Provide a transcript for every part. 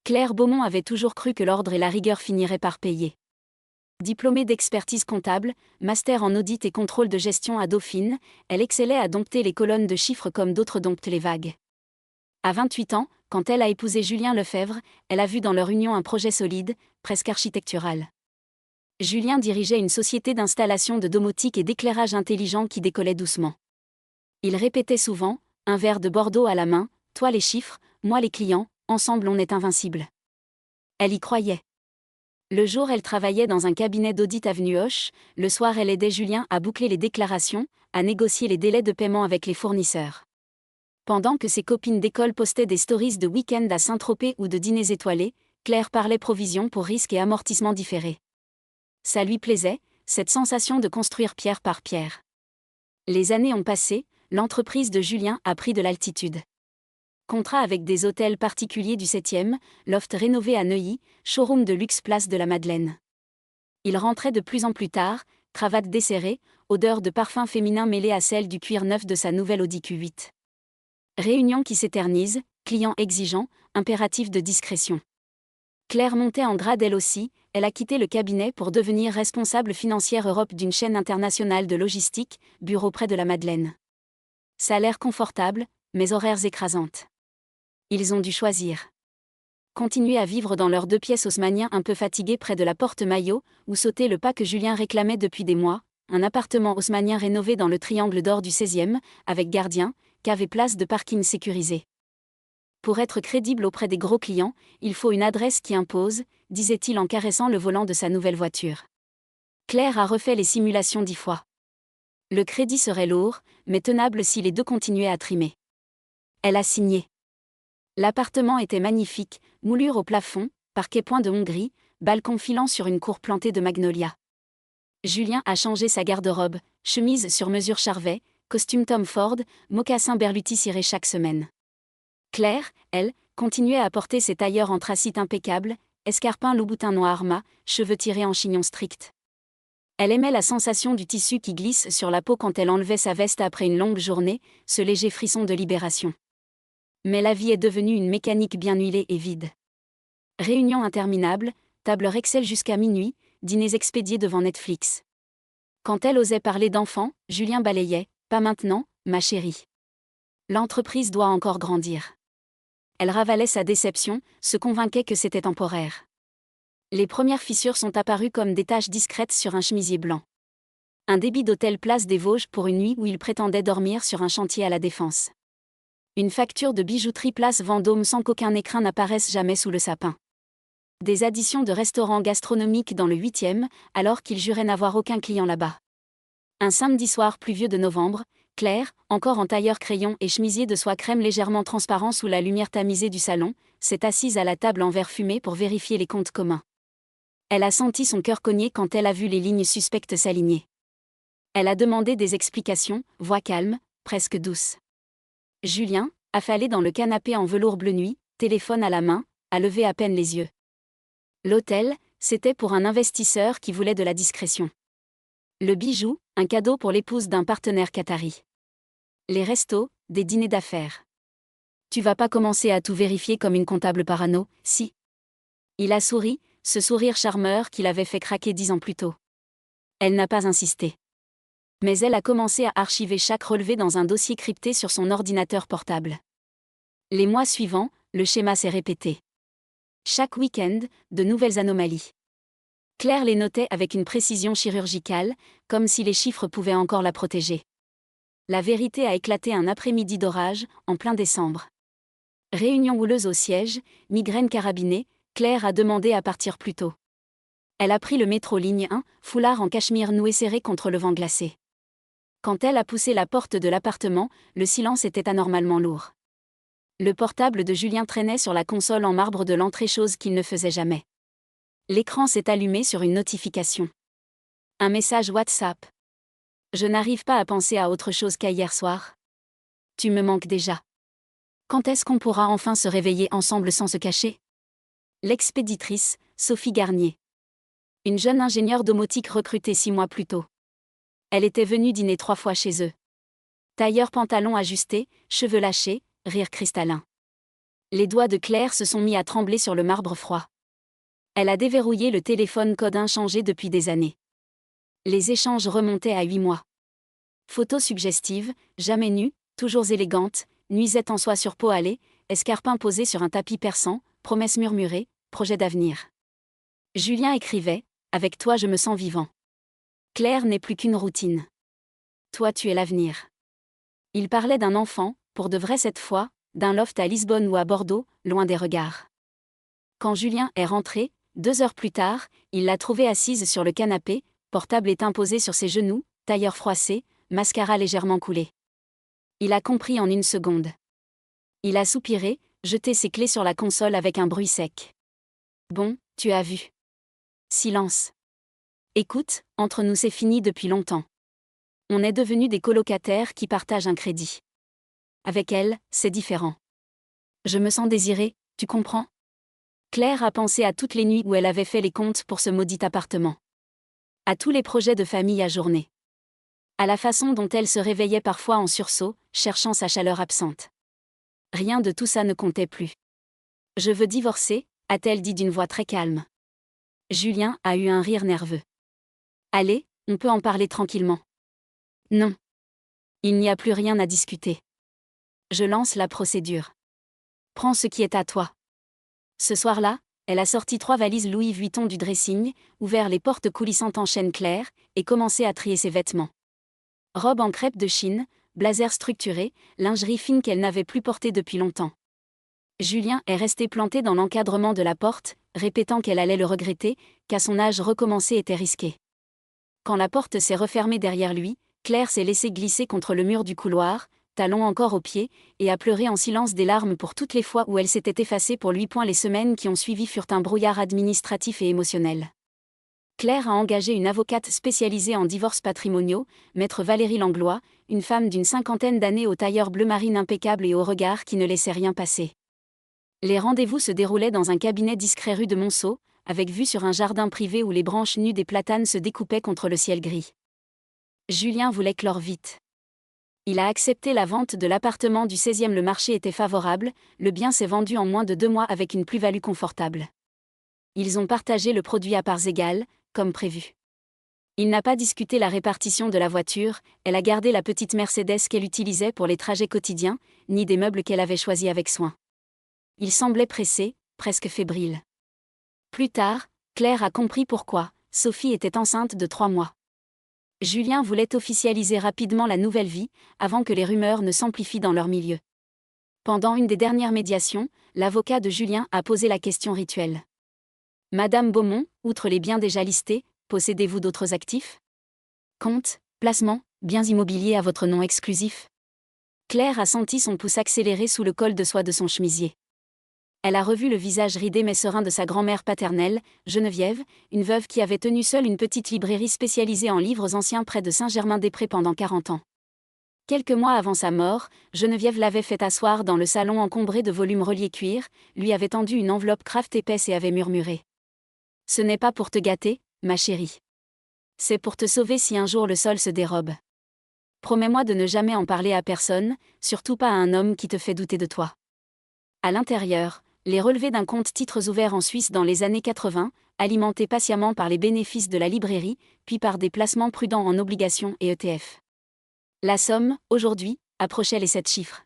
Claire Beaumont avait toujours cru que l'ordre et la rigueur finiraient par payer. Diplômée d'expertise comptable, master en audit et contrôle de gestion à Dauphine, elle excellait à dompter les colonnes de chiffres comme d'autres domptent les vagues. À 28 ans, quand elle a épousé Julien Lefebvre, elle a vu dans leur union un projet solide, presque architectural. Julien dirigeait une société d'installation de domotique et d'éclairage intelligent qui décollait doucement. Il répétait souvent, un verre de Bordeaux à la main, toi les chiffres, moi les clients, ensemble on est invincible. Elle y croyait. Le jour elle travaillait dans un cabinet d'audit avenue Hoche, le soir elle aidait Julien à boucler les déclarations, à négocier les délais de paiement avec les fournisseurs. Pendant que ses copines d'école postaient des stories de week-end à Saint-Tropez ou de dîners étoilés, Claire parlait provisions pour risques et amortissements différés. Ça lui plaisait, cette sensation de construire pierre par pierre. Les années ont passé, l'entreprise de Julien a pris de l'altitude. Contrat avec des hôtels particuliers du 7e, loft rénové à Neuilly, showroom de luxe place de la Madeleine. Il rentrait de plus en plus tard, cravate desserrée, odeur de parfum féminin mêlée à celle du cuir neuf de sa nouvelle Audi Q8. Réunion qui s'éternise, client exigeant, impératif de discrétion. Claire montait en grade elle aussi, elle a quitté le cabinet pour devenir responsable financière Europe d'une chaîne internationale de logistique, bureau près de la Madeleine. Salaire confortable, mais horaires écrasantes. Ils ont dû choisir. Continuer à vivre dans leurs 2 pièces haussmanniens un peu fatigués près de la porte Maillot, ou sauter le pas que Julien réclamait depuis des mois, un appartement haussmannien rénové dans le triangle d'or du 16e, avec gardien, cave et place de parking sécurisée. Pour être crédible auprès des gros clients, il faut une adresse qui impose, disait-il en caressant le volant de sa nouvelle voiture. Claire a refait les simulations 10 fois. Le crédit serait lourd, mais tenable si les deux continuaient à trimer. Elle a signé. L'appartement était magnifique, moulure au plafond, parquet point de Hongrie, balcon filant sur une cour plantée de magnolias. Julien a changé sa garde-robe, chemise sur mesure Charvet, costume Tom Ford, mocassin Berluti ciré chaque semaine. Claire, elle, continuait à porter ses tailleurs anthracite impeccables, escarpins Louboutin noir Arma, cheveux tirés en chignon strict. Elle aimait la sensation du tissu qui glisse sur la peau quand elle enlevait sa veste après une longue journée, ce léger frisson de libération. Mais la vie est devenue une mécanique bien huilée et vide. Réunions interminables, tableur Excel jusqu'à minuit, dîners expédiés devant Netflix. Quand elle osait parler d'enfants, Julien balayait, pas maintenant, ma chérie. L'entreprise doit encore grandir. Elle ravalait sa déception, se convainquait que c'était temporaire. Les premières fissures sont apparues comme des taches discrètes sur un chemisier blanc. Un débit d'hôtel Place des Vosges pour une nuit où il prétendait dormir sur un chantier à la Défense. Une facture de bijouterie Place Vendôme sans qu'aucun écrin n'apparaisse jamais sous le sapin. Des additions de restaurants gastronomiques dans le 8e, alors qu'il jurait n'avoir aucun client là-bas. Un samedi soir pluvieux de novembre, Claire, encore en tailleur crayon et chemisier de soie crème légèrement transparent sous la lumière tamisée du salon, s'est assise à la table en verre fumé pour vérifier les comptes communs. Elle a senti son cœur cogner quand elle a vu les lignes suspectes s'aligner. Elle a demandé des explications, voix calme, presque douce. Julien, affalé dans le canapé en velours bleu nuit, téléphone à la main, a levé à peine les yeux. L'hôtel, c'était pour un investisseur qui voulait de la discrétion. Le bijou, un cadeau pour l'épouse d'un partenaire qatari. Les restos, des dîners d'affaires. Tu vas pas commencer à tout vérifier comme une comptable parano, si. Il a souri, ce sourire charmeur qui l'avait fait craquer 10 ans plus tôt. Elle n'a pas insisté. Mais elle a commencé à archiver chaque relevé dans un dossier crypté sur son ordinateur portable. Les mois suivants, le schéma s'est répété. Chaque week-end, de nouvelles anomalies. Claire les notait avec une précision chirurgicale, comme si les chiffres pouvaient encore la protéger. La vérité a éclaté un après-midi d'orage, en plein décembre. Réunion houleuse au siège, migraine carabinée, Claire a demandé à partir plus tôt. Elle a pris le métro ligne 1, foulard en cachemire noué serré contre le vent glacé. Quand elle a poussé la porte de l'appartement, le silence était anormalement lourd. Le portable de Julien traînait sur la console en marbre de l'entrée, chose qu'il ne faisait jamais. L'écran s'est allumé sur une notification. Un message WhatsApp. Je n'arrive pas à penser à autre chose qu'à hier soir. Tu me manques déjà. Quand est-ce qu'on pourra enfin se réveiller ensemble sans se cacher ? L'expéditrice, Sophie Garnier. Une jeune ingénieure domotique recrutée 6 mois plus tôt. Elle était venue dîner 3 fois chez eux. Tailleur pantalon ajusté, cheveux lâchés, rire cristallin. Les doigts de Claire se sont mis à trembler sur le marbre froid. Elle a déverrouillé le téléphone code inchangé depuis des années. Les échanges remontaient à 8 mois. Photos suggestives, jamais nues, toujours élégantes, nuisette en soie sur peau hâlée, escarpins posés sur un tapis persan, promesses murmurées, projets d'avenir. Julien écrivait « Avec toi je me sens vivant. Claire n'est plus qu'une routine. Toi tu es l'avenir. » Il parlait d'un enfant, pour de vrai cette fois, d'un loft à Lisbonne ou à Bordeaux, loin des regards. Quand Julien est rentré, 2 heures plus tard, il l'a trouvée assise sur le canapé, portable éteint posé sur ses genoux, tailleur froissé, mascara légèrement coulé. Il a compris en une seconde. Il a soupiré, jeté ses clés sur la console avec un bruit sec. Bon, tu as vu. Silence. Écoute, entre nous c'est fini depuis longtemps. On est devenus des colocataires qui partagent un crédit. Avec elle, c'est différent. Je me sens désirée, tu comprends ? Claire a pensé à toutes les nuits où elle avait fait les comptes pour ce maudit appartement. À tous les projets de famille ajournés. À la façon dont elle se réveillait parfois en sursaut, cherchant sa chaleur absente. Rien de tout ça ne comptait plus. Je veux divorcer, a-t-elle dit d'une voix très calme. Julien a eu un rire nerveux. Allez, on peut en parler tranquillement. Non. Il n'y a plus rien à discuter. Je lance la procédure. Prends ce qui est à toi. Ce soir-là, elle a sorti 3 valises Louis Vuitton du dressing, ouvert les portes coulissantes en chaîne claire, et commencé à trier ses vêtements. Robe en crêpe de Chine, blazer structuré, lingerie fine qu'elle n'avait plus portée depuis longtemps. Julien est resté planté dans l'encadrement de la porte, répétant qu'elle allait le regretter, qu'à son âge recommencer était risqué. Quand la porte s'est refermée derrière lui, Claire s'est laissée glisser contre le mur du couloir, talons encore aux pieds, et a pleuré en silence des larmes pour toutes les fois où elle s'était effacée pour lui. Les semaines qui ont suivi furent un brouillard administratif et émotionnel. Claire a engagé une avocate spécialisée en divorces patrimoniaux, maître Valérie Langlois, une femme d'une 50aine d'années au tailleur bleu marine impeccable et au regard qui ne laissait rien passer. Les rendez-vous se déroulaient dans un cabinet discret rue de Monceau, avec vue sur un jardin privé où les branches nues des platanes se découpaient contre le ciel gris. Julien voulait clore vite. Il a accepté la vente de l'appartement du 16e. Le marché était favorable, le bien s'est vendu en moins de 2 mois avec une plus-value confortable. Ils ont partagé le produit à parts égales, comme prévu. Il n'a pas discuté la répartition de la voiture, elle a gardé la petite Mercedes qu'elle utilisait pour les trajets quotidiens, ni des meubles qu'elle avait choisis avec soin. Il semblait pressé, presque fébrile. Plus tard, Claire a compris pourquoi, Sophie était enceinte de 3 mois. Julien voulait officialiser rapidement la nouvelle vie, avant que les rumeurs ne s'amplifient dans leur milieu. Pendant une des dernières médiations, l'avocat de Julien a posé la question rituelle. Madame Beaumont, outre les biens déjà listés, possédez-vous d'autres actifs ? Comptes, placements, biens immobiliers à votre nom exclusif ? Claire a senti son pouce accélérer sous le col de soie de son chemisier. Elle a revu le visage ridé mais serein de sa grand-mère paternelle, Geneviève, une veuve qui avait tenu seule une petite librairie spécialisée en livres anciens près de Saint-Germain-des-Prés pendant 40 ans. Quelques mois avant sa mort, Geneviève l'avait fait asseoir dans le salon encombré de volumes reliés cuir, lui avait tendu une enveloppe craft épaisse et avait murmuré. « Ce n'est pas pour te gâter, ma chérie. C'est pour te sauver si un jour le sol se dérobe. Promets-moi de ne jamais en parler à personne, surtout pas à un homme qui te fait douter de toi. » À l'intérieur, les relevés d'un compte titres ouverts en Suisse dans les années 80, alimentés patiemment par les bénéfices de la librairie, puis par des placements prudents en obligations et ETF. La somme, aujourd'hui, approchait les 7 chiffres.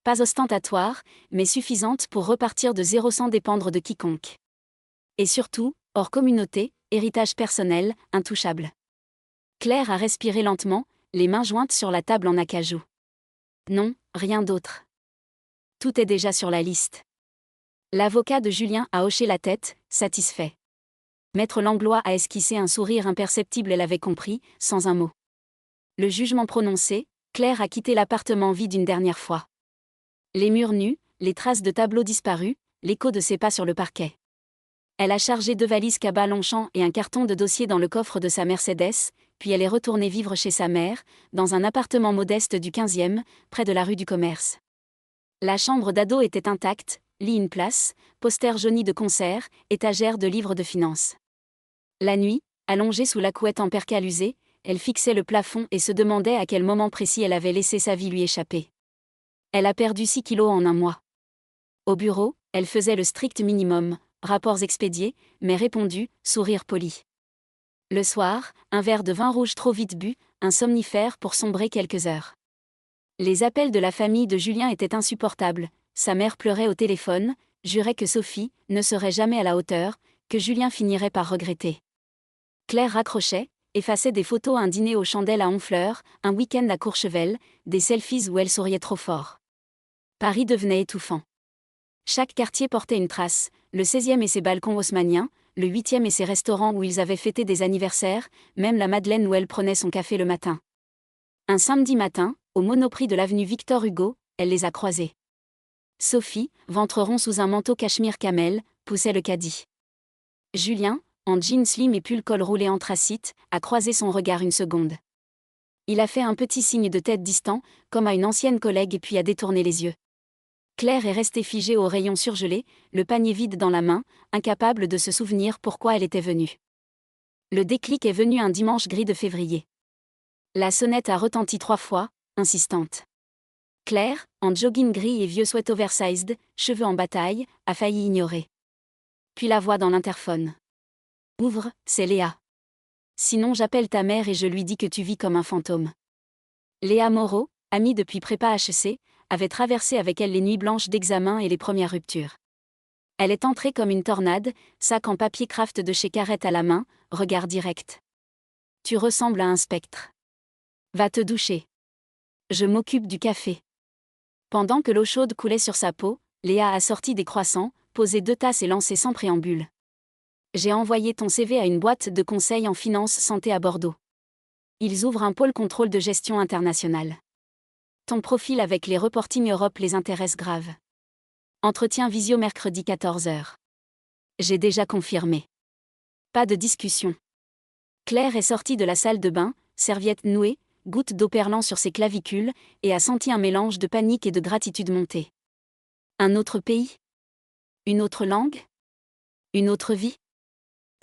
Pas ostentatoire, mais suffisante pour repartir de zéro sans dépendre de quiconque. Et surtout, hors communauté, héritage personnel, intouchable. Claire a respiré lentement, les mains jointes sur la table en acajou. Non, rien d'autre. Tout est déjà sur la liste. L'avocat de Julien a hoché la tête, satisfait. Maître Langlois a esquissé un sourire imperceptible, elle avait compris, sans un mot. Le jugement prononcé, Claire a quitté l'appartement vide une dernière fois. Les murs nus, les traces de tableaux disparus, l'écho de ses pas sur le parquet. Elle a chargé 2 valises cabas Longchamp et un carton de dossiers dans le coffre de sa Mercedes, puis elle est retournée vivre chez sa mère, dans un appartement modeste du 15e, près de la rue du Commerce. La chambre d'ado était intacte, lit une place, poster jauni de concert, étagère de livres de finances. La nuit, allongée sous la couette en percale usée, elle fixait le plafond et se demandait à quel moment précis elle avait laissé sa vie lui échapper. Elle a perdu 6 kilos en un mois. Au bureau, elle faisait le strict minimum, rapports expédiés, mais répondus, sourire poli. Le soir, un verre de vin rouge trop vite bu, un somnifère pour sombrer quelques heures. Les appels de la famille de Julien étaient insupportables, sa mère pleurait au téléphone, jurait que Sophie ne serait jamais à la hauteur, que Julien finirait par regretter. Claire raccrochait, effaçait des photos, un dîner aux chandelles à Honfleur, un week-end à Courchevel, des selfies où elle souriait trop fort. Paris devenait étouffant. Chaque quartier portait une trace, le 16e et ses balcons haussmanniens, le 8e et ses restaurants où ils avaient fêté des anniversaires, même la Madeleine où elle prenait son café le matin. Un samedi matin, au Monoprix de l'avenue Victor Hugo, elle les a croisés. Sophie, ventre rond sous un manteau cachemire camel, poussait le caddie. Julien, en jeans slim et pull col roulé anthracite, a croisé son regard une seconde. Il a fait un petit signe de tête distant, comme à une ancienne collègue, et puis a détourné les yeux. Claire est restée figée au rayon surgelé, le panier vide dans la main, incapable de se souvenir pourquoi elle était venue. Le déclic est venu un dimanche gris de février. La sonnette a retenti 3 fois, insistante. Claire, en jogging gris et vieux sweat oversized, cheveux en bataille, a failli ignorer. Puis la voix dans l'interphone. « Ouvre, c'est Léa. Sinon j'appelle ta mère et je lui dis que tu vis comme un fantôme. » Léa Moreau, amie depuis prépa HEC, avait traversé avec elle les nuits blanches d'examen et les premières ruptures. Elle est entrée comme une tornade, sac en papier craft de chez Carrette à la main, regard direct. « Tu ressembles à un spectre. Va te doucher. Je m'occupe du café. » Pendant que l'eau chaude coulait sur sa peau, Léa a sorti des croissants, posé 2 tasses et lancé sans préambule. « J'ai envoyé ton CV à une boîte de conseil en finance santé à Bordeaux. Ils ouvrent un pôle contrôle de gestion internationale. Ton profil avec les reporting Europe les intéresse grave. Entretien visio mercredi 14h. J'ai déjà confirmé. Pas de discussion. » Claire est sortie de la salle de bain, serviette nouée, gouttes d'eau perlant sur ses clavicules, et a senti un mélange de panique et de gratitude monter. Un autre pays ? Une autre langue ? Une autre vie ?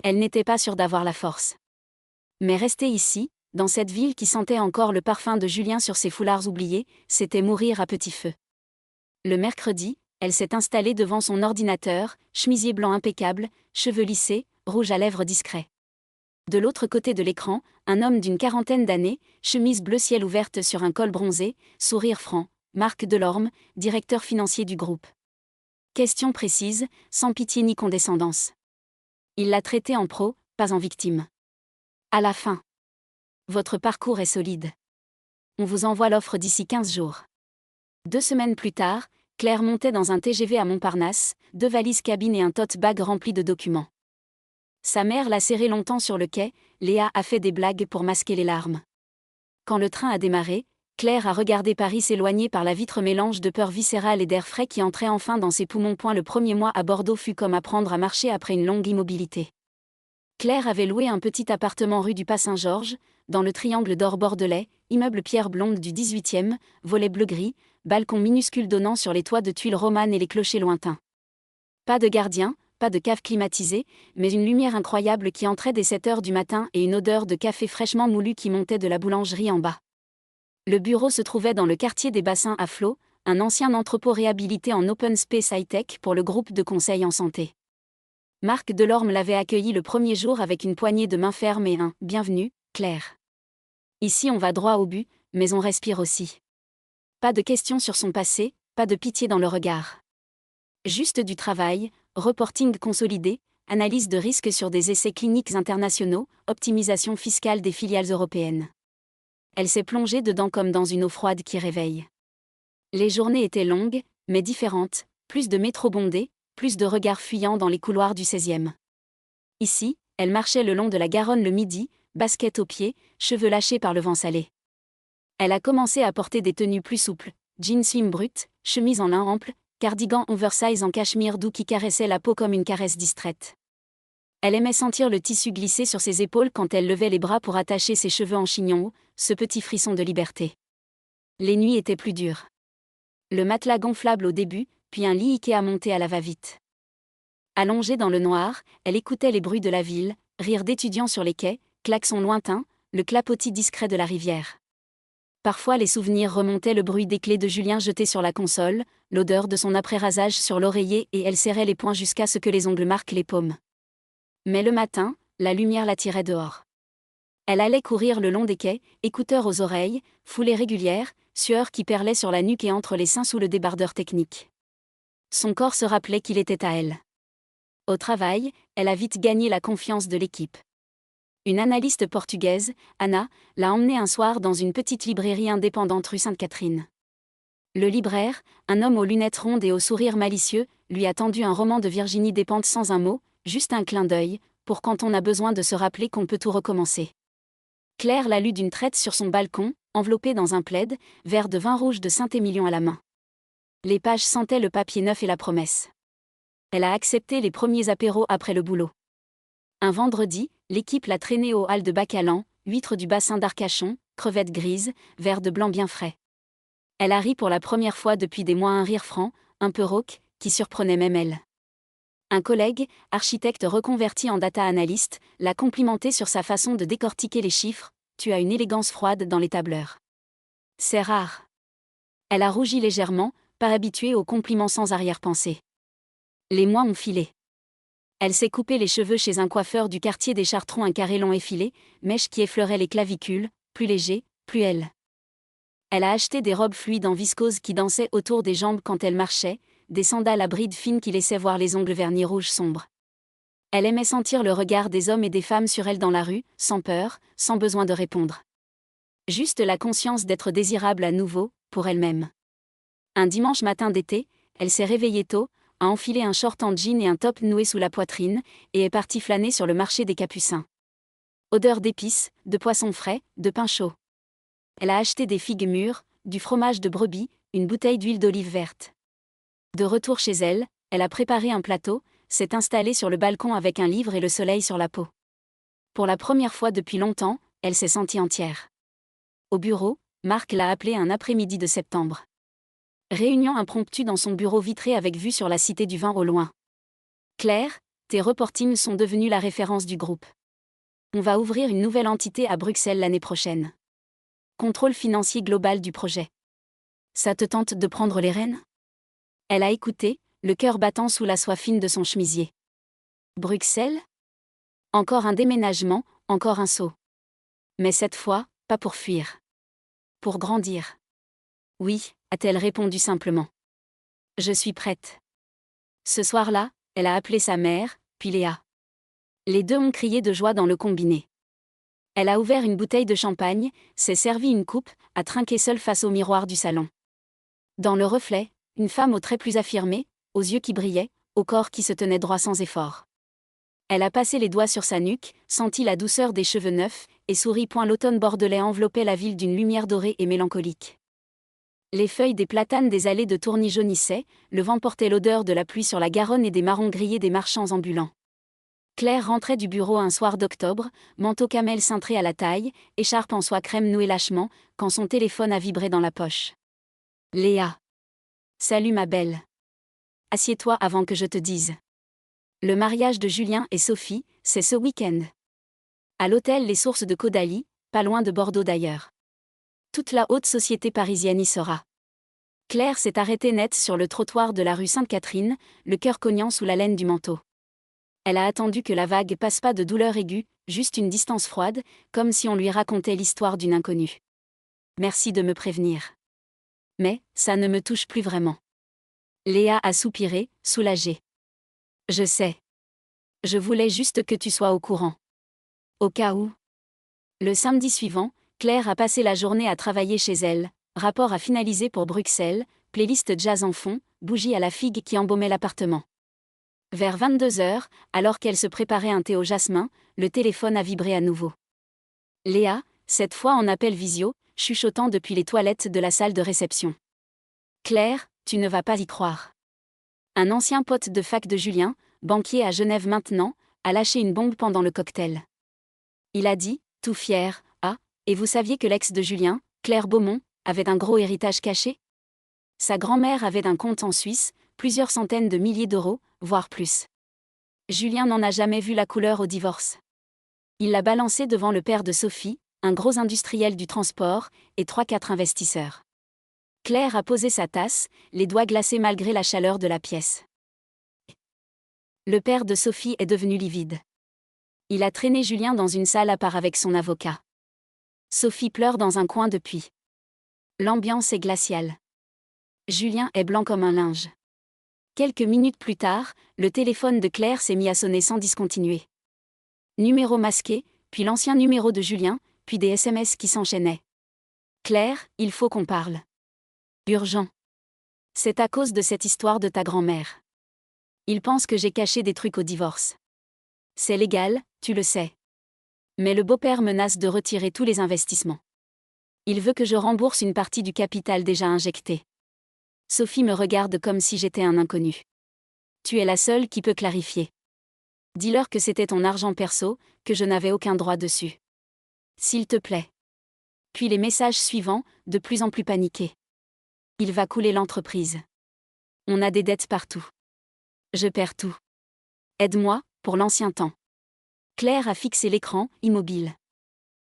Elle n'était pas sûre d'avoir la force. Mais rester ici, dans cette ville qui sentait encore le parfum de Julien sur ses foulards oubliés, c'était mourir à petit feu. Le mercredi, elle s'est installée devant son ordinateur, chemisier blanc impeccable, cheveux lissés, rouge à lèvres discret. De l'autre côté de l'écran, un homme d'une 40aine d'années, chemise bleu ciel ouverte sur un col bronzé, sourire franc, Marc Delorme, directeur financier du groupe. Question précise, sans pitié ni condescendance. Il l'a traité en pro, pas en victime. À la fin. Votre parcours est solide. On vous envoie l'offre d'ici 15 jours. 2 semaines plus tard, Claire montait dans un TGV à Montparnasse, 2 valises cabine et un tote bag rempli de documents. Sa mère l'a serré longtemps sur le quai, Léa a fait des blagues pour masquer les larmes. Quand le train a démarré, Claire a regardé Paris s'éloigner par la vitre, mélange de peur viscérale et d'air frais qui entrait enfin dans ses poumons. Le premier mois à Bordeaux fut comme apprendre à marcher après une longue immobilité. Claire avait loué un petit appartement rue du Pas-Saint-Georges, dans le triangle d'or bordelais, immeuble pierre blonde du 18e, volet bleu-gris, balcon minuscule donnant sur les toits de tuiles romanes et les clochers lointains. Pas de gardien, pas de cave climatisée, mais une lumière incroyable qui entrait dès 7 heures du matin et une odeur de café fraîchement moulu qui montait de la boulangerie en bas. Le bureau se trouvait dans le quartier des Bassins à Flot, un ancien entrepôt réhabilité en open space high-tech pour le groupe de conseil en santé. Marc Delorme l'avait accueilli le premier jour avec une poignée de main ferme et un « Bienvenue, Claire. Ici on va droit au but, mais on respire aussi. » Pas de questions sur son passé, pas de pitié dans le regard. Juste du travail, reporting consolidé, analyse de risques sur des essais cliniques internationaux, optimisation fiscale des filiales européennes. Elle s'est plongée dedans comme dans une eau froide qui réveille. Les journées étaient longues, mais différentes, plus de métro bondés, plus de regards fuyants dans les couloirs du 16e. Ici, elle marchait le long de la Garonne le midi, basket aux pieds, cheveux lâchés par le vent salé. Elle a commencé à porter des tenues plus souples, jeans slim brut, chemise en lin ample, cardigan oversize en cachemire doux qui caressait la peau comme une caresse distraite. Elle aimait sentir le tissu glisser sur ses épaules quand elle levait les bras pour attacher ses cheveux en chignon haut, ce petit frisson de liberté. Les nuits étaient plus dures. Le matelas gonflable au début, puis un lit Ikea monté à la va-vite. Allongée dans le noir, elle écoutait les bruits de la ville, rires d'étudiants sur les quais, klaxons lointains, le clapotis discret de la rivière. Parfois les souvenirs remontaient, le bruit des clés de Julien jetées sur la console, l'odeur de son après-rasage sur l'oreiller et elle serrait les poings jusqu'à ce que les ongles marquent les paumes. Mais le matin, la lumière l'attirait dehors. Elle allait courir le long des quais, écouteurs aux oreilles, foulée régulière, sueur qui perlait sur la nuque et entre les seins sous le débardeur technique. Son corps se rappelait qu'il était à elle. Au travail, elle a vite gagné la confiance de l'équipe. Une analyste portugaise, Anna, l'a emmenée un soir dans une petite librairie indépendante rue Sainte-Catherine. Le libraire, un homme aux lunettes rondes et au sourire malicieux, lui a tendu un roman de Virginie Despentes sans un mot, juste un clin d'œil, pour quand on a besoin de se rappeler qu'on peut tout recommencer. Claire l'a lu d'une traite sur son balcon, enveloppée dans un plaid, verre de vin rouge de Saint-Émilion à la main. Les pages sentaient le papier neuf et la promesse. Elle a accepté les premiers apéros après le boulot. Un vendredi, l'équipe l'a traînée au hall de Bacalan, huîtres du bassin d'Arcachon, crevettes grises, verre de blanc bien frais. Elle a ri pour la première fois depuis des mois, un rire franc, un peu rauque, qui surprenait même elle. Un collègue, architecte reconverti en data analyst, l'a complimenté sur sa façon de décortiquer les chiffres. Tu as une élégance froide dans les tableurs. C'est rare. Elle a rougi légèrement, pas habituée aux compliments sans arrière-pensée. Les mois ont filé. Elle s'est coupé les cheveux chez un coiffeur du quartier des Chartrons, un carré long effilé, mèche qui effleurait les clavicules, plus léger, plus elle. Elle a acheté des robes fluides en viscose qui dansaient autour des jambes quand elle marchait, des sandales à brides fines qui laissaient voir les ongles vernis rouges sombres. Elle aimait sentir le regard des hommes et des femmes sur elle dans la rue, sans peur, sans besoin de répondre. Juste la conscience d'être désirable à nouveau, pour elle-même. Un dimanche matin d'été, elle s'est réveillée tôt, a enfilé un short en jean et un top noué sous la poitrine, et est partie flâner sur le marché des Capucins. Odeur d'épices, de poissons frais, de pain chaud. Elle a acheté des figues mûres, du fromage de brebis, une bouteille d'huile d'olive verte. De retour chez elle, elle a préparé un plateau, s'est installée sur le balcon avec un livre et le soleil sur la peau. Pour la première fois depuis longtemps, elle s'est sentie entière. Au bureau, Marc l'a appelée un après-midi de septembre. Réunion impromptue dans son bureau vitré avec vue sur la Cité du Vin au loin. Claire, tes reportings sont devenus la référence du groupe. On va ouvrir une nouvelle entité à Bruxelles l'année prochaine. Contrôle financier global du projet. Ça te tente de prendre les rênes ? Elle a écouté, le cœur battant sous la soie fine de son chemisier. Bruxelles ? Encore un déménagement, encore un saut. Mais cette fois, pas pour fuir. Pour grandir. Oui, a-t-elle répondu simplement. Je suis prête. Ce soir-là, elle a appelé sa mère, puis Léa. Les deux ont crié de joie dans le combiné. Elle a ouvert une bouteille de champagne, s'est servi une coupe, a trinqué seule face au miroir du salon. Dans le reflet, une femme aux traits plus affirmés, aux yeux qui brillaient, au corps qui se tenait droit sans effort. Elle a passé les doigts sur sa nuque, senti la douceur des cheveux neufs, et sourit. L'automne bordelais enveloppait la ville d'une lumière dorée et mélancolique. Les feuilles des platanes des allées de Tourny jaunissaient, le vent portait l'odeur de la pluie sur la Garonne et des marrons grillés des marchands ambulants. Claire rentrait du bureau un soir d'octobre, manteau camel cintré à la taille, écharpe en soie crème nouée lâchement, quand son téléphone a vibré dans la poche. Léa. Salut ma belle. Assieds-toi avant que je te dise. Le mariage de Julien et Sophie, c'est ce week-end. À l'hôtel Les Sources de Caudalie, pas loin de Bordeaux d'ailleurs. Toute la haute société parisienne y sera. Claire s'est arrêtée net sur le trottoir de la rue Sainte-Catherine, le cœur cognant sous la laine du manteau. Elle a attendu que la vague passe, pas de douleur aiguë, juste une distance froide, comme si on lui racontait l'histoire d'une inconnue. Merci de me prévenir. Mais, ça ne me touche plus vraiment. Léa a soupiré, soulagée. Je sais. Je voulais juste que tu sois au courant. Au cas où. Le samedi suivant, Claire a passé la journée à travailler chez elle, rapport à finaliser pour Bruxelles, playlist jazz en fond, bougie à la figue qui embaumait l'appartement. Vers 22h, alors qu'elle se préparait un thé au jasmin, le téléphone a vibré à nouveau. Léa, cette fois en appel visio, chuchotant depuis les toilettes de la salle de réception. Claire, tu ne vas pas y croire. Un ancien pote de fac de Julien, banquier à Genève maintenant, a lâché une bombe pendant le cocktail. Il a dit, tout fier, ah, et vous saviez que l'ex de Julien, Claire Beaumont, avait un gros héritage caché ? Sa grand-mère avait un compte en Suisse, plusieurs centaines de milliers d'euros, voire plus. Julien n'en a jamais vu la couleur au divorce. Il l'a balancé devant le père de Sophie, un gros industriel du transport, et 3-4 investisseurs. Claire a posé sa tasse, les doigts glacés malgré la chaleur de la pièce. Le père de Sophie est devenu livide. Il a traîné Julien dans une salle à part avec son avocat. Sophie pleure dans un coin depuis. L'ambiance est glaciale. Julien est blanc comme un linge. Quelques minutes plus tard, le téléphone de Claire s'est mis à sonner sans discontinuer. Numéro masqué, puis l'ancien numéro de Julien, puis des SMS qui s'enchaînaient. Claire, il faut qu'on parle. Urgent. C'est à cause de cette histoire de ta grand-mère. Il pense que j'ai caché des trucs au divorce. C'est légal, tu le sais. Mais le beau-père menace de retirer tous les investissements. Il veut que je rembourse une partie du capital déjà injecté. Sophie me regarde comme si j'étais un inconnu. Tu es la seule qui peut clarifier. Dis-leur que c'était ton argent perso, que je n'avais aucun droit dessus. S'il te plaît. Puis les messages suivants, de plus en plus paniqués. Il va couler l'entreprise. On a des dettes partout. Je perds tout. Aide-moi, pour l'ancien temps. Claire a fixé l'écran, immobile.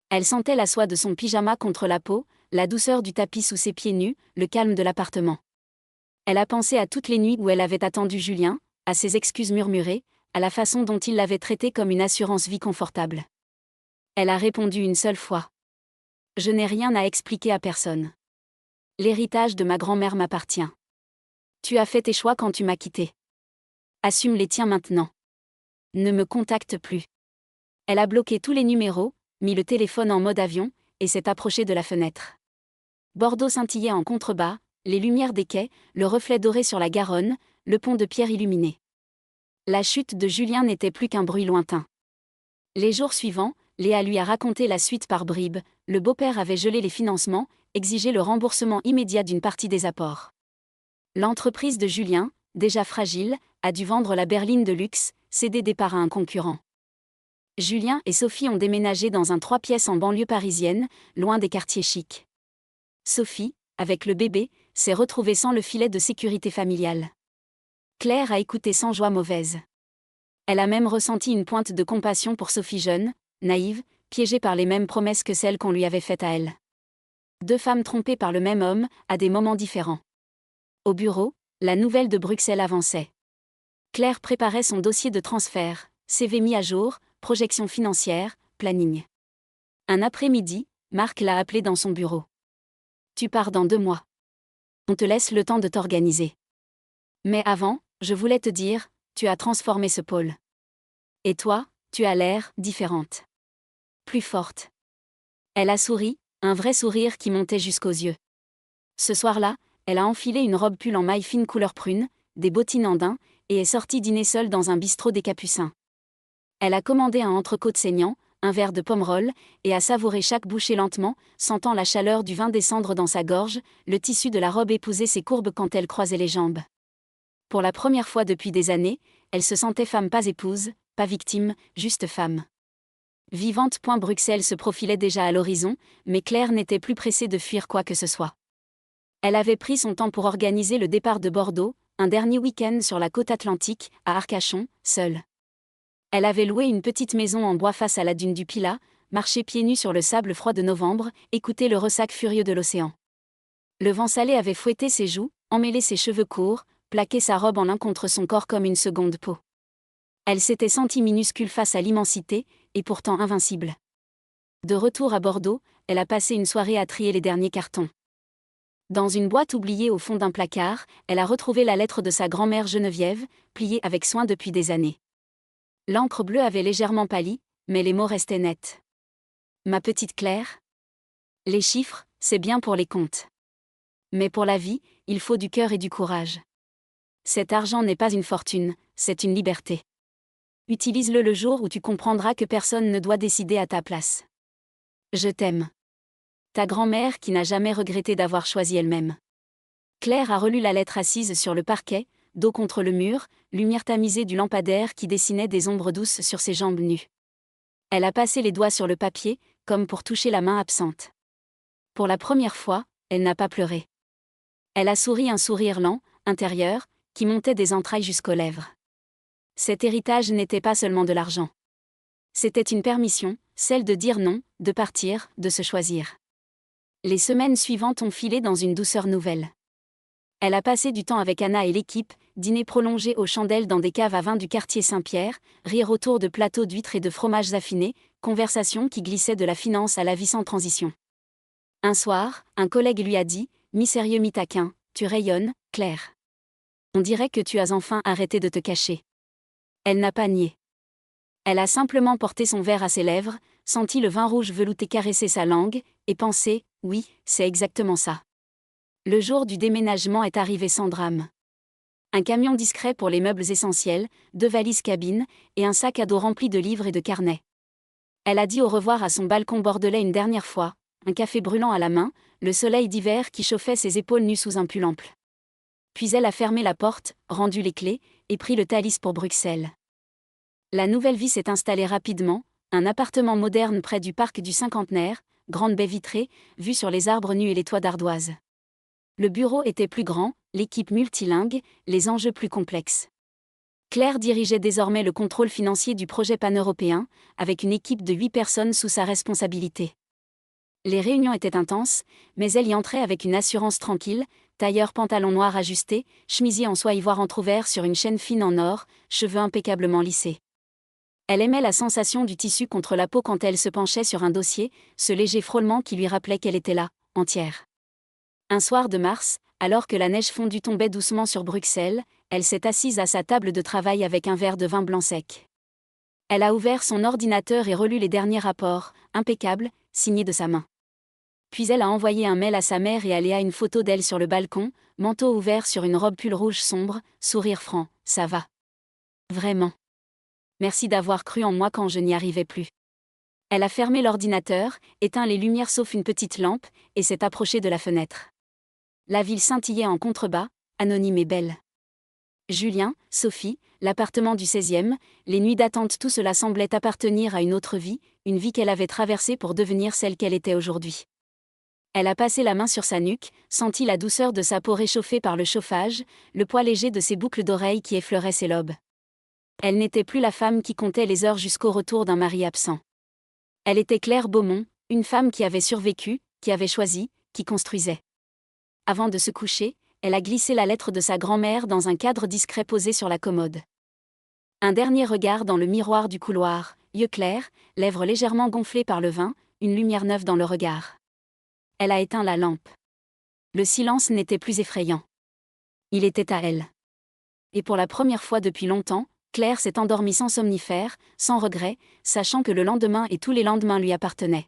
Elle sentait la soie de son pyjama contre la peau, la douceur du tapis sous ses pieds nus, le calme de l'appartement. Elle a pensé à toutes les nuits où elle avait attendu Julien, à ses excuses murmurées, à la façon dont il l'avait traitée comme une assurance vie confortable. Elle a répondu une seule fois. Je n'ai rien à expliquer à personne. L'héritage de ma grand-mère m'appartient. Tu as fait tes choix quand tu m'as quitté. Assume les tiens maintenant. Ne me contacte plus. Elle a bloqué tous les numéros, mis le téléphone en mode avion, et s'est approchée de la fenêtre. Bordeaux scintillait en contrebas, les lumières des quais, le reflet doré sur la Garonne, le pont de pierre illuminé. La chute de Julien n'était plus qu'un bruit lointain. Les jours suivants, Léa lui a raconté la suite par bribes. Le beau-père avait gelé les financements, exigé le remboursement immédiat d'une partie des apports. L'entreprise de Julien, déjà fragile, a dû vendre la berline de luxe, cédée des parts à un concurrent. Julien et Sophie ont déménagé dans un 3 pièces en banlieue parisienne, loin des quartiers chics. Sophie, avec le bébé, s'est retrouvée sans le filet de sécurité familiale. Claire a écouté sans joie mauvaise. Elle a même ressenti une pointe de compassion pour Sophie jeune, naïve, piégée par les mêmes promesses que celles qu'on lui avait faites à elle. 2 femmes trompées par le même homme, à des moments différents. Au bureau, la nouvelle de Bruxelles avançait. Claire préparait son dossier de transfert, CV mis à jour, projection financière, planning. Un après-midi, Marc l'a appelée dans son bureau. Tu pars dans 2 mois. On te laisse le temps de t'organiser. Mais avant, je voulais te dire, tu as transformé ce pôle. Et toi, tu as l'air différente. Plus forte. Elle a souri, un vrai sourire qui montait jusqu'aux yeux. Ce soir-là, elle a enfilé une robe pull en maille fine couleur prune, des bottines en daim, et est sortie dîner seule dans un bistrot des Capucins. Elle a commandé un entrecôte saignant, un verre de pomme-roll, et a savouré chaque bouchée lentement, sentant la chaleur du vin descendre dans sa gorge, le tissu de la robe épouser ses courbes quand elle croisait les jambes. Pour la première fois depuis des années, elle se sentait femme pas épouse, pas victime, juste femme. Vivante. Bruxelles se profilait déjà à l'horizon, mais Claire n'était plus pressée de fuir quoi que ce soit. Elle avait pris son temps pour organiser le départ de Bordeaux, un dernier week-end sur la côte atlantique, à Arcachon, seule. Elle avait loué une petite maison en bois face à la dune du Pilat, marché pieds nus sur le sable froid de novembre, écouté le ressac furieux de l'océan. Le vent salé avait fouetté ses joues, emmêlé ses cheveux courts, plaqué sa robe en lin contre son corps comme une seconde peau. Elle s'était sentie minuscule face à l'immensité, et pourtant invincible. De retour à Bordeaux, elle a passé une soirée à trier les derniers cartons. Dans une boîte oubliée au fond d'un placard, elle a retrouvé la lettre de sa grand-mère Geneviève, pliée avec soin depuis des années. L'encre bleue avait légèrement pâli, mais les mots restaient nets. Ma petite Claire. Les chiffres, c'est bien pour les comptes. Mais pour la vie, il faut du cœur et du courage. Cet argent n'est pas une fortune, c'est une liberté. Utilise-le le jour où tu comprendras que personne ne doit décider à ta place. Je t'aime. Ta grand-mère qui n'a jamais regretté d'avoir choisi elle-même. Claire a relu la lettre assise sur le parquet, dos contre le mur, lumière tamisée du lampadaire qui dessinait des ombres douces sur ses jambes nues. Elle a passé les doigts sur le papier, comme pour toucher la main absente. Pour la première fois, elle n'a pas pleuré. Elle a souri un sourire lent, intérieur, qui montait des entrailles jusqu'aux lèvres. Cet héritage n'était pas seulement de l'argent. C'était une permission, celle de dire non, de partir, de se choisir. Les semaines suivantes ont filé dans une douceur nouvelle. Elle a passé du temps avec Anna et l'équipe, dîner prolongé aux chandelles dans des caves à vin du quartier Saint-Pierre, rire autour de plateaux d'huîtres et de fromages affinés, conversation qui glissait de la finance à la vie sans transition. Un soir, un collègue lui a dit, mi-sérieux mi-taquin, « Tu rayonnes, Claire. On dirait que tu as enfin arrêté de te cacher. » Elle n'a pas nié. Elle a simplement porté son verre à ses lèvres, senti le vin rouge velouté caresser sa langue, et pensé, oui, c'est exactement ça. Le jour du déménagement est arrivé sans drame. Un camion discret pour les meubles essentiels, 2 valises cabines, et un sac à dos rempli de livres et de carnets. Elle a dit au revoir à son balcon bordelais une dernière fois, un café brûlant à la main, le soleil d'hiver qui chauffait ses épaules nues sous un pull ample. Puis elle a fermé la porte, rendu les clés, et pris le Thalys pour Bruxelles. La nouvelle vie s'est installée rapidement, un appartement moderne près du parc du Cinquantenaire, grande baie vitrée, vue sur les arbres nus et les toits d'ardoise. Le bureau était plus grand, l'équipe multilingue, les enjeux plus complexes. Claire dirigeait désormais le contrôle financier du projet pan-européen, avec une équipe de 8 personnes sous sa responsabilité. Les réunions étaient intenses, mais elle y entrait avec une assurance tranquille, tailleur pantalon noir ajusté, chemisier en soie ivoire entrouvert sur une chaîne fine en or, cheveux impeccablement lissés. Elle aimait la sensation du tissu contre la peau quand elle se penchait sur un dossier, ce léger frôlement qui lui rappelait qu'elle était là, entière. Un soir de mars, alors que la neige fondue tombait doucement sur Bruxelles, elle s'est assise à sa table de travail avec un verre de vin blanc sec. Elle a ouvert son ordinateur et relu les derniers rapports, impeccables, signés de sa main. Puis elle a envoyé un mail à sa mère et à Léa une photo d'elle sur le balcon, manteau ouvert sur une robe pull rouge sombre, sourire franc, « Ça va. Vraiment. Merci d'avoir cru en moi quand je n'y arrivais plus. » Elle a fermé l'ordinateur, éteint les lumières sauf une petite lampe, et s'est approchée de la fenêtre. La ville scintillait en contrebas, anonyme et belle. Julien, Sophie, l'appartement du 16e, les nuits d'attente, tout cela semblait appartenir à une autre vie, une vie qu'elle avait traversée pour devenir celle qu'elle était aujourd'hui. Elle a passé la main sur sa nuque, senti la douceur de sa peau réchauffée par le chauffage, le poids léger de ses boucles d'oreilles qui effleuraient ses lobes. Elle n'était plus la femme qui comptait les heures jusqu'au retour d'un mari absent. Elle était Claire Beaumont, une femme qui avait survécu, qui avait choisi, qui construisait. Avant de se coucher, elle a glissé la lettre de sa grand-mère dans un cadre discret posé sur la commode. Un dernier regard dans le miroir du couloir, yeux clairs, lèvres légèrement gonflées par le vin, une lumière neuve dans le regard. Elle a éteint la lampe. Le silence n'était plus effrayant. Il était à elle. Et pour la première fois depuis longtemps, Claire s'est endormie sans somnifère, sans regret, sachant que le lendemain et tous les lendemains lui appartenaient.